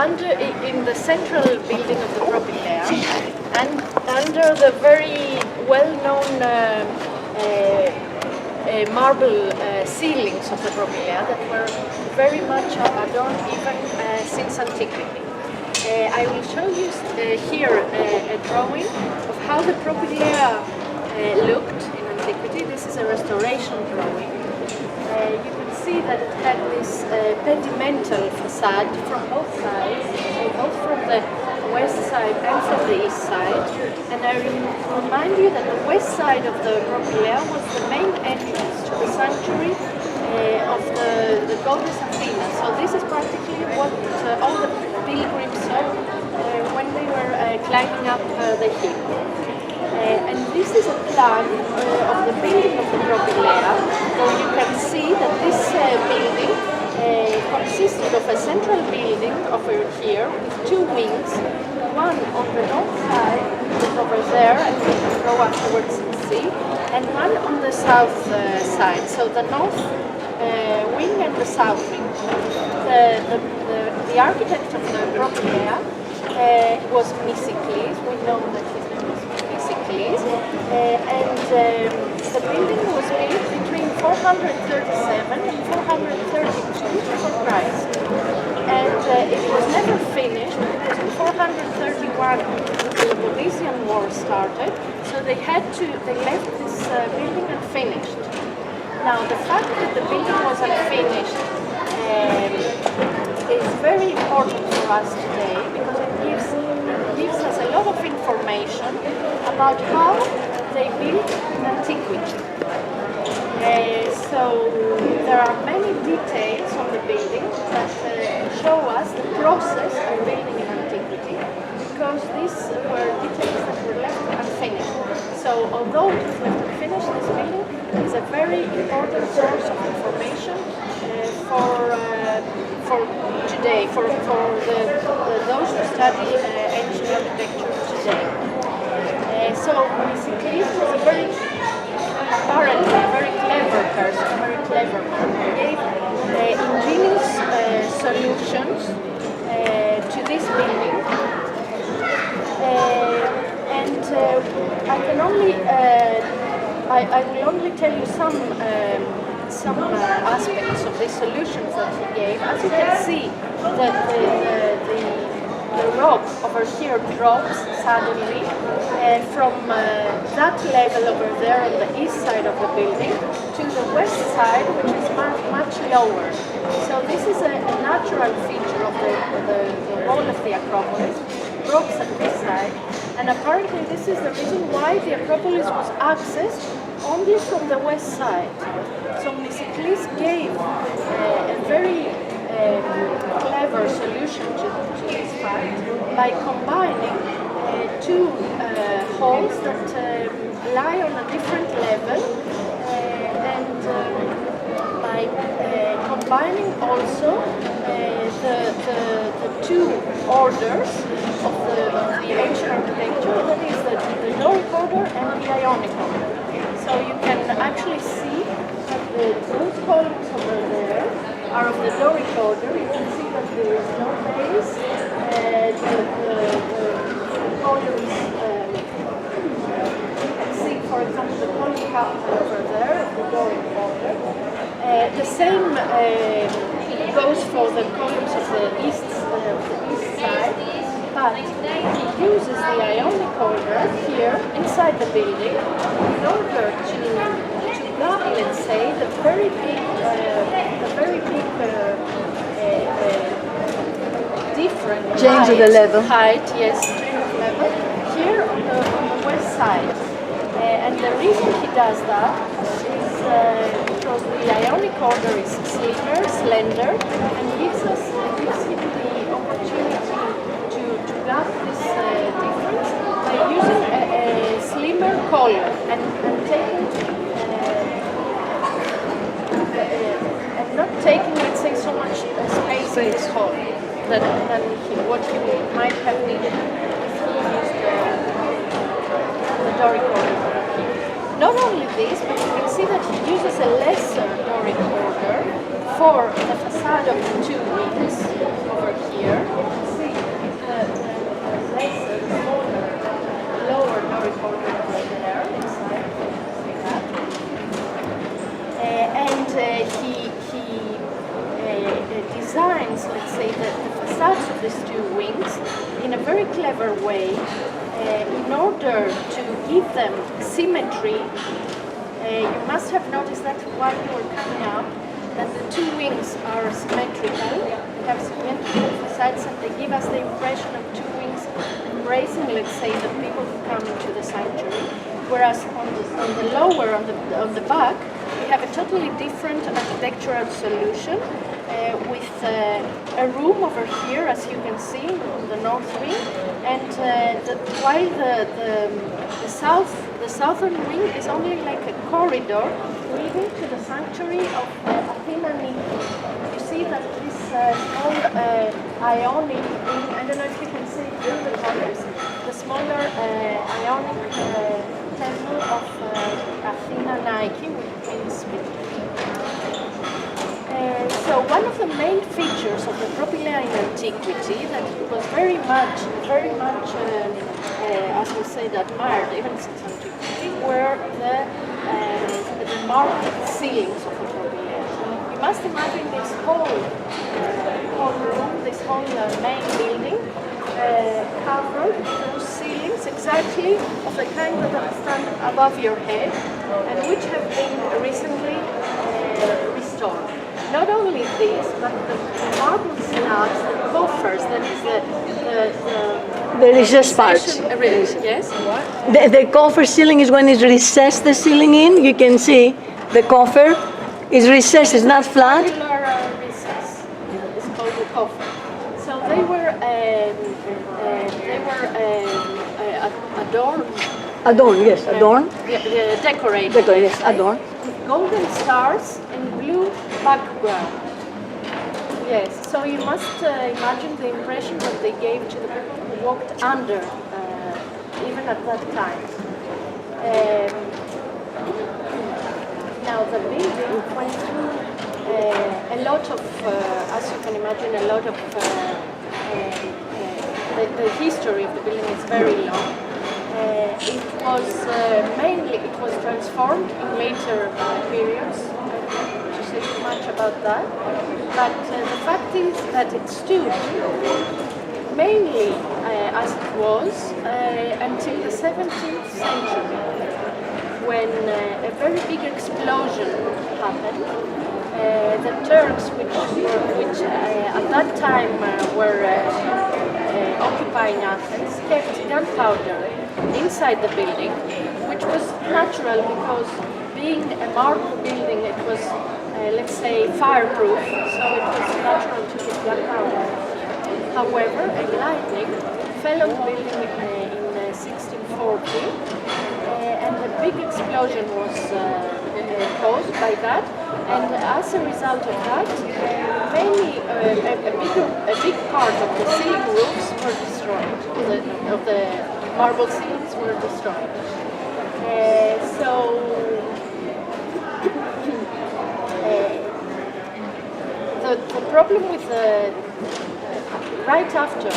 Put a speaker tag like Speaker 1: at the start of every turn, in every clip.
Speaker 1: in the central building of the Propylea, and under the very well-known marble ceilings of the Propylea that were very much adorned even since antiquity. I will show you here a drawing of how the Propylea looked in antiquity. This is a restoration drawing. You can see that it had this pedimental facade from both sides, both from the west side and from the east side. And I remind you that the west side of the Propylea was the main entrance to the sanctuary of the goddess Athena. So this is practically what all the pilgrims saw when they were climbing up the hill. And this is a plan of the building of the Propylea, where you can see that this building consisted of a central building over here with two wings, one on the north side, which is over there, and we can go afterwards and see, and one on the south side, so the north wing and the south wing. The architect of the Propylea was Misicles. We know that his name was Misicles, and the building was built between 437 and 432 before Christ, and it was never finished because in 431 the Peloponnesian War started, so they left this building unfinished. Now, the fact that the building was unfinished is very important for us today because it gives us a lot of information about how they built in antiquity. So there are many details on the building that show us the process of building in antiquity, because these were details that were left unfinished. So although it was left unfinished, this building is a very important source of information for today, for those who study ancient architecture today. So Misicles was apparently a very clever person, a very clever man. He gave ingenious solutions to this building, and I can only I will only tell you some aspects of the solutions that he gave. As you can see, that the rock over here drops suddenly from that level over there on the east side of the building to the west side, which is much lower. So this is a natural feature of the wall of the Acropolis. It drops at this side, and apparently this is the reason why the Acropolis was accessed only from the west side. So Misicles gave a very clever solution to this fact by combining two halls that lie on a different level, and by combining also the two orders of the ancient architecture, that is the Doric order and the Ionic order. So you can actually see that those columns over there are of the Doric order. You can see that there is no base. The columns, you can see, for example, the column capital over there of the Doric order. The same goes for the columns of the east side, but he uses the Ionic order here inside the building in order to guard, let's say, the very big different
Speaker 2: change of the level.
Speaker 1: Height, yes, change of level here on the west side. And the reason he does that is because the Ionic order is slimmer, slender, and gives him the opportunity to grab this difference by using a slimmer column and not taking, let's say, so much space in this hall than what he might have needed if he used the Doric order. Not only this, but you can see that he uses a lesser Doric order for the facade of the two wings over here, these two wings in a very clever way in order to give them symmetry. You must have noticed that while you were coming up, that the two wings are symmetrical. They have symmetrical facades and they give us the impression of two wings embracing, let's say, the people who come into the sanctuary. Whereas on the lower, on the back, we have a totally different architectural solution with a room over here, as you can see, on the north wing, and while the southern wing is only like a corridor leading to the sanctuary of Athena Nike. You see that this small Ionic wing, I don't know if you can see through the colors, the smaller Ionic temple of Athena Nike with wings between. So one of the main features of the Propylea in antiquity that was very much, as we say, admired even since antiquity, were the marble ceilings of the Propylea. You must imagine this whole room, this whole main building, covered with those ceilings exactly of the kind that stand above your head and which have been recently restored. Not only this, but the marble slabs, the coffers, that is
Speaker 2: the recessed part.
Speaker 1: Yes, what?
Speaker 2: The coffer ceiling is when it's recessed the ceiling in. You can see the coffer is recessed, it's not flat.
Speaker 1: Recess. It's called the coffer. So they were adorned.
Speaker 2: Adorned, yes, adorned.
Speaker 1: Decorated.
Speaker 2: Decorated, yes, adorned.
Speaker 1: With golden stars and blue background. Yes, so you must imagine the impression that they gave to the people who walked under, even at that time. Now the building went through a lot of, as you can imagine, a lot of, the history of the building is very long. It was transformed in later periods. I don't want to say too much about that. But the fact is that it stood mainly as it was until the 17th century, when a very big explosion happened. The Turks, which at that time were occupying Athens, kept gunpowder inside the building, which was natural because being a marble building, it was, let's say, fireproof, so it was natural to keep gunpowder. However, a lightning fell on the building in 1640, and a big explosion was caused by that, and as a result of that, a big part of the ceiling roofs were destroyed, of the marble ceilings were destroyed. The problem with right after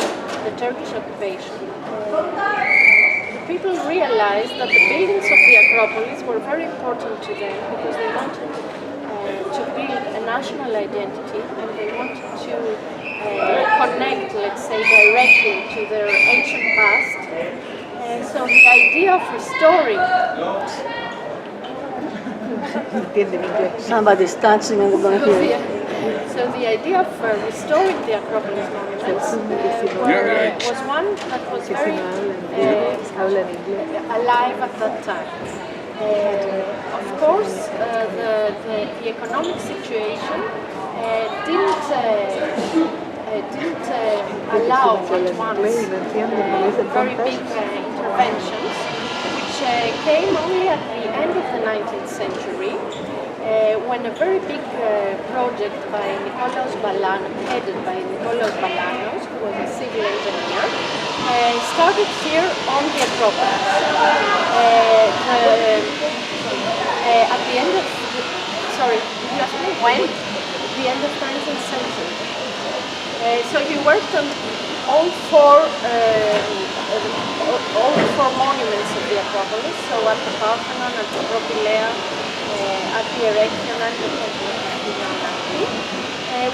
Speaker 1: the Turkish occupation, people realized that the buildings of the Acropolis were very important to them because they wanted to build a national identity and they wanted to connect, let's say, directly to their ancient past. So the idea of restoring
Speaker 2: Somebody's touching and we're going to hear it.
Speaker 1: So the idea of restoring the Acropolis monuments was one that was very alive at that time. Of course, the economic situation didn't allow at once very big interventions, which came only at the end of the 19th century, when a very big project by headed by Nikolaos Balanos, who was a civil engineer, started here on the Acropolis. At the end of, sorry, you asked me when? At the end of 19th century. So he worked on all four monuments of the Acropolis, so at the Parthenon, at the Propylea, at the Erection and the Temple of Athena,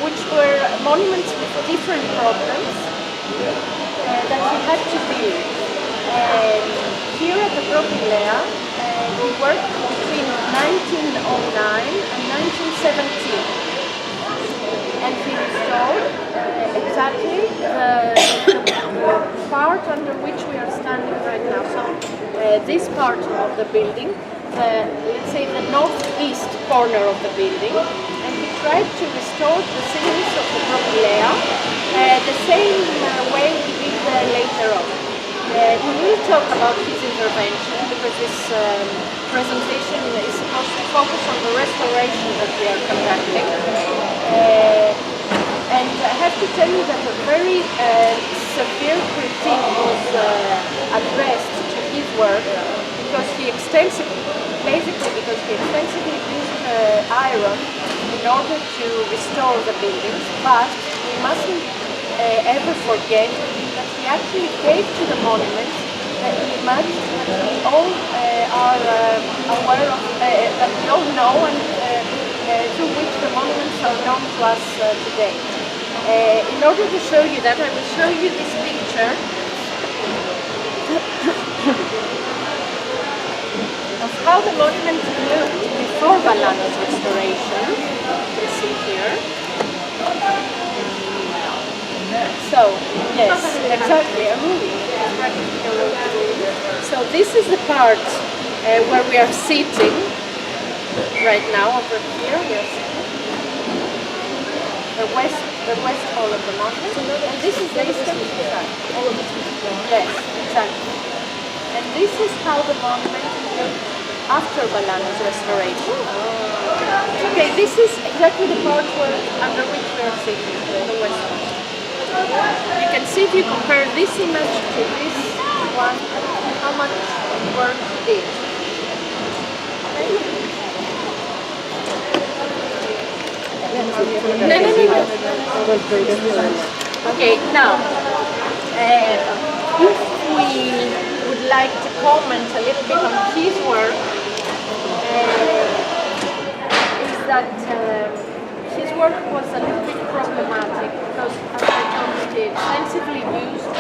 Speaker 1: which were monuments with different problems. that he had to build. Here at the Propylea, we worked between 1909 and 1917, and he restored exactly the part under which we are standing right now. So this part of the building, let's say the northeast corner of the building, and he tried to restore the ceilings of the Propylea the same way we did later on. We will talk about his intervention because this presentation is supposed to focus on the restoration that we are conducting. And I have to tell you that a very severe critique was addressed to his work because he extensively used iron in order to restore the buildings, but we mustn't ever forget that he actually gave to the monuments the image that we all are aware of, that we all know, and through which the monuments are known to us today. In order to show you that, I will show you this picture of how the monument looked before Vallano's restoration. You can see here. So, yes, exactly, a movie. So this is the part where we are sitting right now. Over here we are sitting. The west hall of the monument. And this is the eastern side. Yes, exactly. And this is how the monument looked after Vallano's restoration. Okay, this is exactly the part under which we are sitting, the west hall. You can see if you compare this image to this one, how much work he did. No. Okay, now, if we would like to comment a little bit on his work, is that his work was a little bit problematic because, as I told you, he extensively used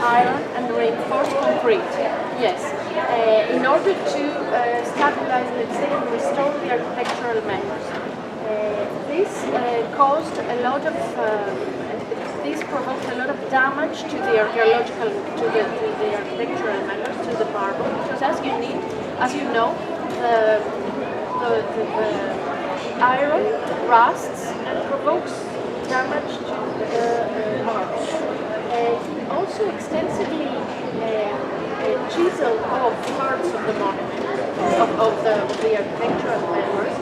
Speaker 1: iron and reinforced concrete. Yes, in order to stabilize, let's say, and restore the architectural manners. This caused a lot of. This provoked a lot of damage to the archaeological, to the architectural manners, to the marble, because as you know, the iron rusts and provokes damage to the marble. He also extensively chiseled off parts of the monument, of the architectural members,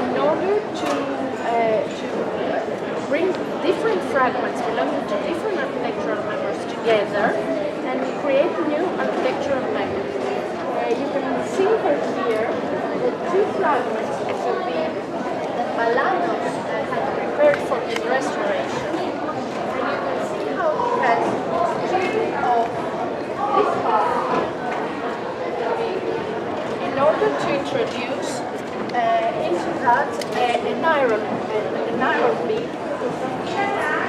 Speaker 1: in order to bring different fragments belonging to different architectural members together and create new architectural members. You can see over here the two fragments of the beam that Vallano had prepared for his restoration. And you can see how he has chiseled off this part of the beam in order to introduce into that an iron beam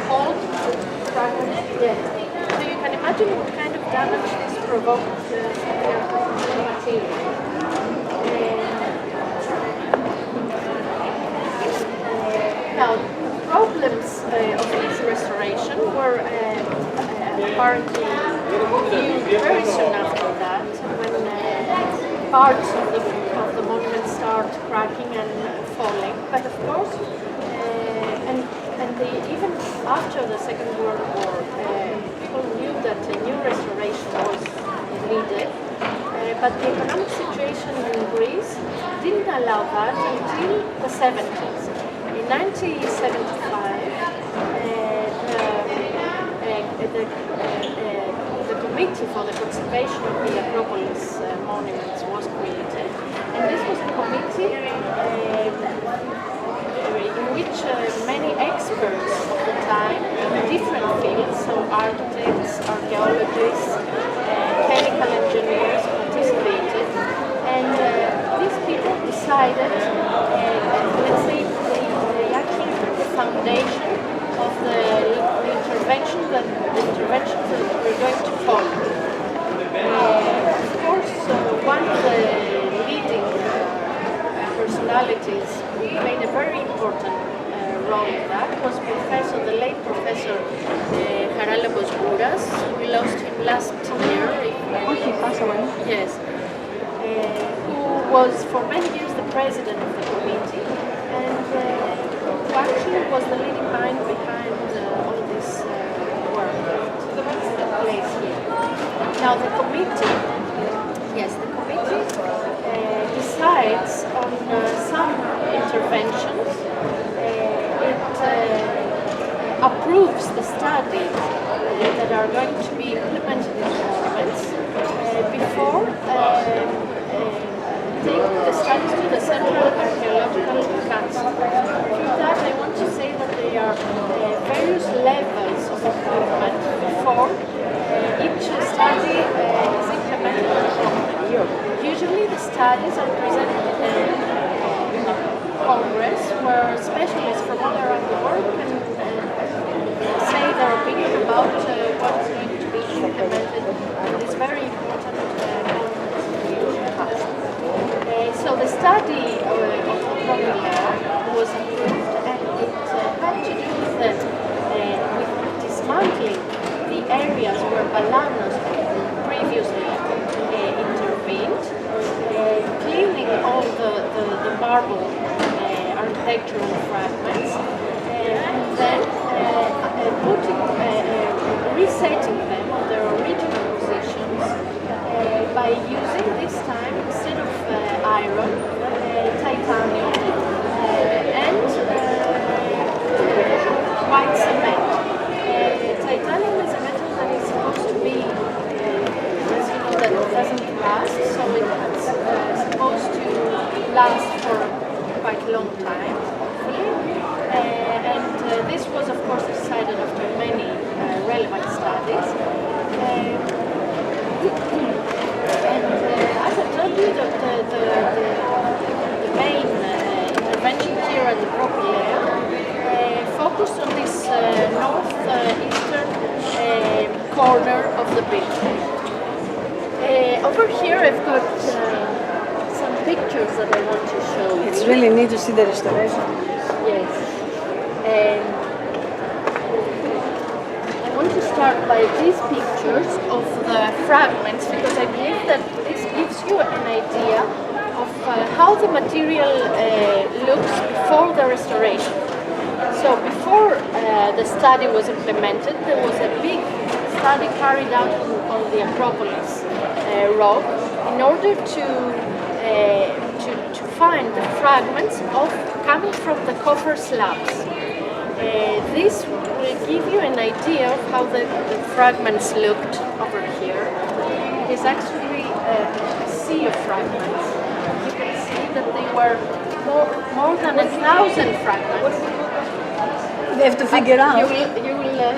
Speaker 1: called fragment. Yes. So you can imagine what kind of damage this provoked to the material. Now, the problems of this restoration were apparently viewed very soon after that, when parts of the monument start cracking and falling. But of course, even after the Second World War, people knew that a new restoration was needed. But the economic situation in Greece didn't allow that until the 70s. In 1975, the Committee for the Conservation of the Acropolis Monuments was created, and this was a committee in which many experts of the time in different fields, so architects, archaeologists, chemical engineers participated, and these people decided, let's say, they actually put the foundation of the interventions that we're going to follow. Of course, one of the leading personalities who played a very important role in that was the late Professor Haralambos Gouras. We lost him last year.
Speaker 2: Oh, he passed away.
Speaker 1: Yes. Who was for many years the president of the committee, and who actually was the leading mind behind all this work that took place here. Now the committee decides on some interventions. It approves the studies that are going to be implemented in governments before taking the studies to the Central Archaeological Council. Through that, I want to say that there are various levels of improvement before each study is implemented in the government. Usually the studies are presented in a congress where specialists from all around the world can say their opinion about what is going to be implemented in this very important task. So the study of the Propylea was approved, and it had to do with dismantling the areas where Balanos previously intervened, cleaning all the marble architectural fragments, and then resetting them on their original positions by using this time, instead of iron, titanium and white cement. Titanium is a metal that is supposed to be, as you know, that it doesn't last, so it's supposed to last for quite a long time, hopefully. And this was, of course, decided after many relevant studies. And as I told you, the main intervention here at the Propylea focused on this northeastern corner of the building. Over here I've got some pictures that I want to show you.
Speaker 2: It's really neat to see the restoration.
Speaker 1: Yes. I want to start by these pictures of the fragments, because I believe that this gives you an idea of how the material looks before the restoration. So before the study was implemented, there was a big study carried out on the Acropolis rock in order to find the fragments coming from the coffer slabs. This will give you an idea of how the fragments looked over here. It is actually a sea of fragments. You can see that they were more than 1,000 fragments.
Speaker 2: They have to figure out.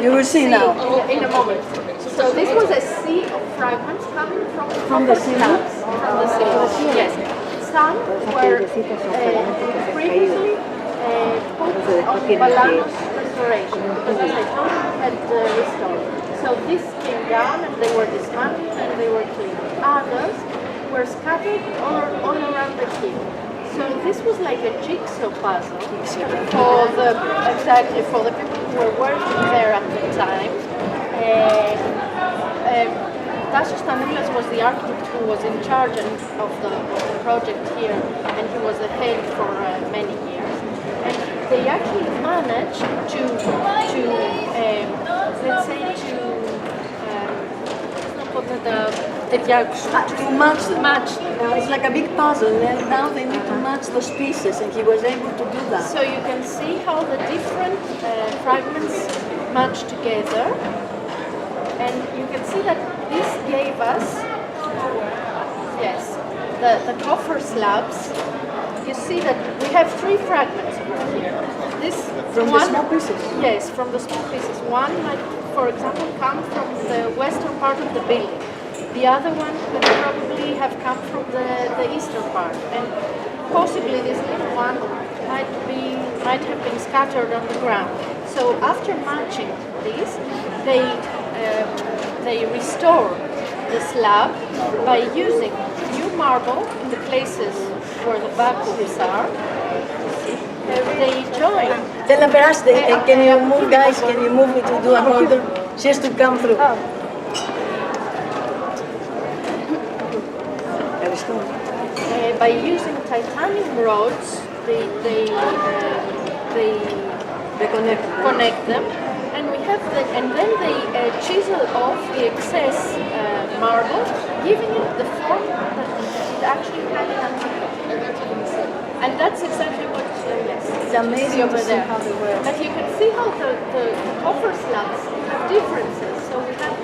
Speaker 1: You will see
Speaker 2: now.
Speaker 1: In a moment. So this was a sea of fragments coming from the slabs. From the slabs, yes. Some were previously put on Balanos restoration, because as I told you, had restored. So this came down and they were dismantled and they were cleaned. Others were scattered all around the keep. So this was like a jigsaw puzzle for the people who were working there at the time. Tasos Stanoulas was the architect who was in charge of the project here, and he was the head for many years. And they actually managed to let's say to match them.
Speaker 2: It's like a big puzzle, and now they need to match those pieces, and he was able to do that.
Speaker 1: So you can see how the different fragments match together, and you can see that this gave us, yes, the coffer slabs. You see that we have three fragments over here. This
Speaker 2: From
Speaker 1: one,
Speaker 2: the small pieces?
Speaker 1: Yes, from the small pieces. One might, for example, come from the western part of the building. The other one could probably have come from the eastern part, and possibly this little one might have been scattered on the ground. So after matching these, they restore the slab by using new marble in the places where the vacuums are. They join.
Speaker 2: Tell them perhaps can you move, guys? Can you move to do an order? She has to come through.
Speaker 1: Oh. By using titanium rods, they connect them, and we have and then they chisel off the excess marble, giving it the form that it actually had in Antropologa. And that's exactly what
Speaker 2: It's amazing
Speaker 1: over
Speaker 2: to see
Speaker 1: there.
Speaker 2: how they work.
Speaker 1: But you can see how the coffer slabs have differences. So we have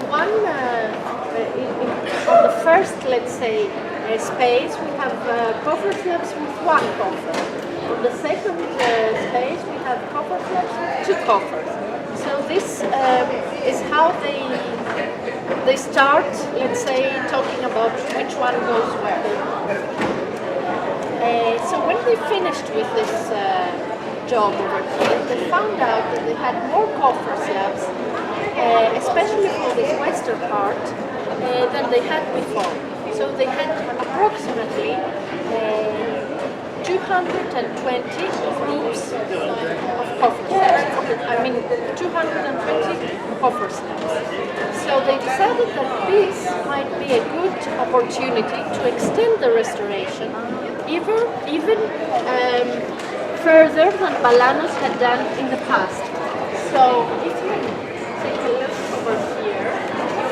Speaker 1: one on the first, let's say, space, we have coffer slabs with one coffer. On the second space, we have coffer slabs with two coffers. So this is how they start, let's say, talking about which one goes where. So when they finished with this job over here, they found out that they had more coffer slabs, especially for this western part, than they had before. So they had approximately 220 groups of coffer slabs. I mean, 220 coffer slabs. So they decided that this might be a good opportunity to extend the restoration even further than Balanos had done in the past. So if you take a look over here,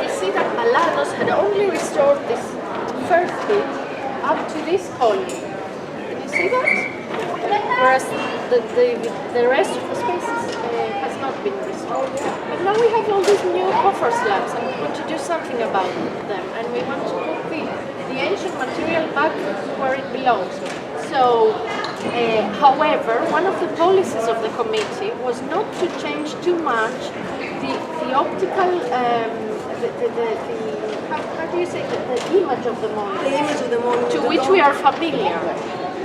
Speaker 1: you see that Balanos had only restored this first bit up to this column. Can you see that? Whereas the rest of the spaces has not been restored. But now we have all these new coffer slabs and we want to do something about them, and we want to put the ancient material back where it belongs. So, however, one of the policies of the committee was not to change too much the optical, how do you say, the image of the monument.
Speaker 2: The image of the monument.
Speaker 1: To which we are familiar.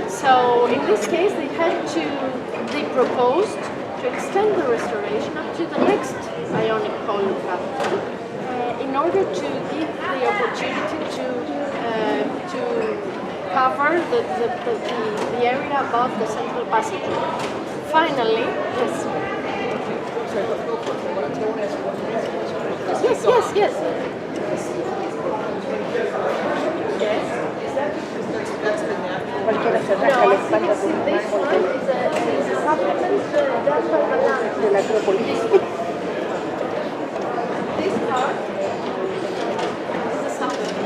Speaker 1: So, in this case, they proposed to extend the restoration up to the next Ionic column capital in order to give the opportunity to cover the area above the central passageway. Finally, yes. Yes. No, I think this one is a supplement done by Balanos. This part is a supplement.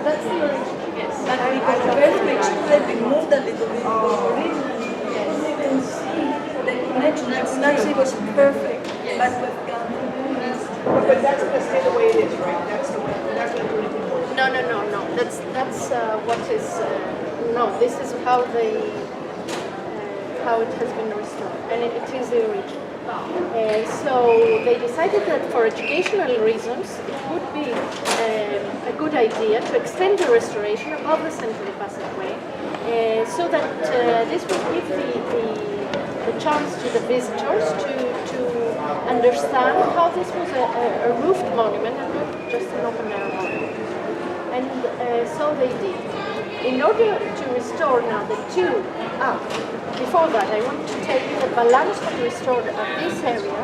Speaker 1: That's the original. Yes.
Speaker 2: But because the very next to it, we moved a little bit originally. Yes. You can see the connection. The connection was perfect.
Speaker 1: Yes.
Speaker 2: But we've gone.
Speaker 3: But that's going to stay the way it is, right? That's the way. We're not going to do anything more.
Speaker 1: No. That's what is. No, this is how how it has been restored, and it is the original. So they decided that for educational reasons, it would be a good idea to extend the restoration above the central passageway, so that this would give the chance to the visitors to understand how this was a roofed monument and not just an open-air monument. And so they did. In order to restore now the two, before that I want to tell you that Balanos had restored at this area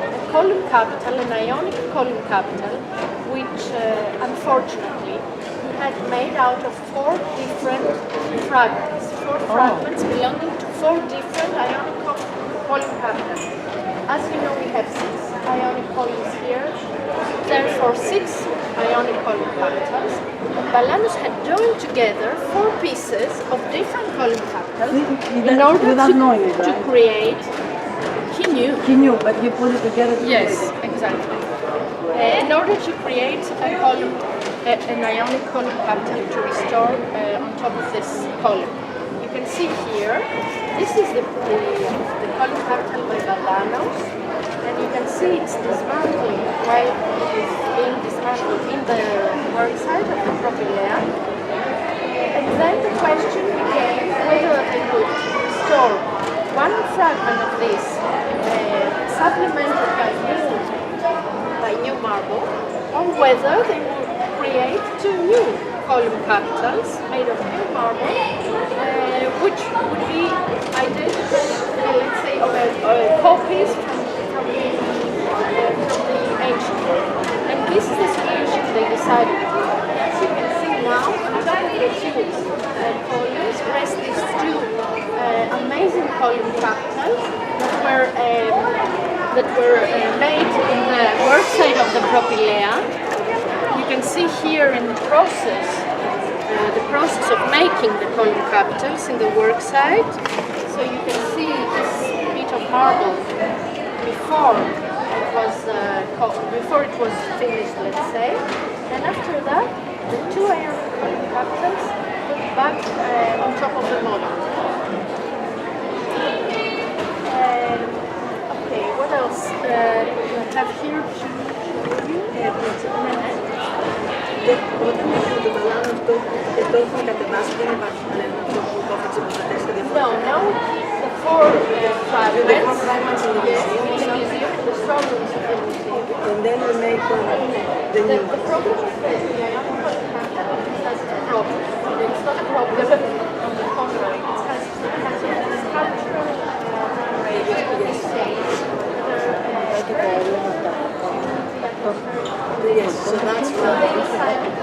Speaker 1: a column capital, an Ionic column capital, which unfortunately he had made out of four different fragments belonging to four different Ionic column capitals. As you know, we have 6 Ionic columns here, therefore 6 Ionic column capitals. Balanos had joined together 4 pieces of different column capitals in order to create. He knew,
Speaker 2: but you put it together.
Speaker 1: Yes, exactly. In order to create a column, an Ionic column capital to restore on top of this column. You can see here, this is the column capital by Balanos, and you can see it's dismantling while it is being dismantled in the right side of the propylea. And then the question became whether store one fragment of this supplemented by new marble, or whether they will create two new column capitals made of new marble, which would be identical, let's say, copies from the ancient world. And this is the solution they decided on. As you can see now, on top of the two columns rest these two amazing column capitals that were made in the work side of the propylea. You can see here in the process of making the column capitals in the work site. So you can see this bit of marble before it was finished, let's say, and after that, the two iron column capitals put back on top of the model. Okay, what else I have here to show you?
Speaker 2: Όταν έχουμε το μαλάνο αυτό και το έχουμε κατεβάσει, δεν υπάρχει πλέον αυτό που το έφτιαξε με τα τέσσερα διαφορετικά.
Speaker 1: No, now the four fragments in the museum, the strongholds of the museum.
Speaker 2: And then we make the new
Speaker 1: The problem is that we are not going to have that's a problem. It's not a problem on the contrary. It has a sculptural
Speaker 2: Yes, so that's why.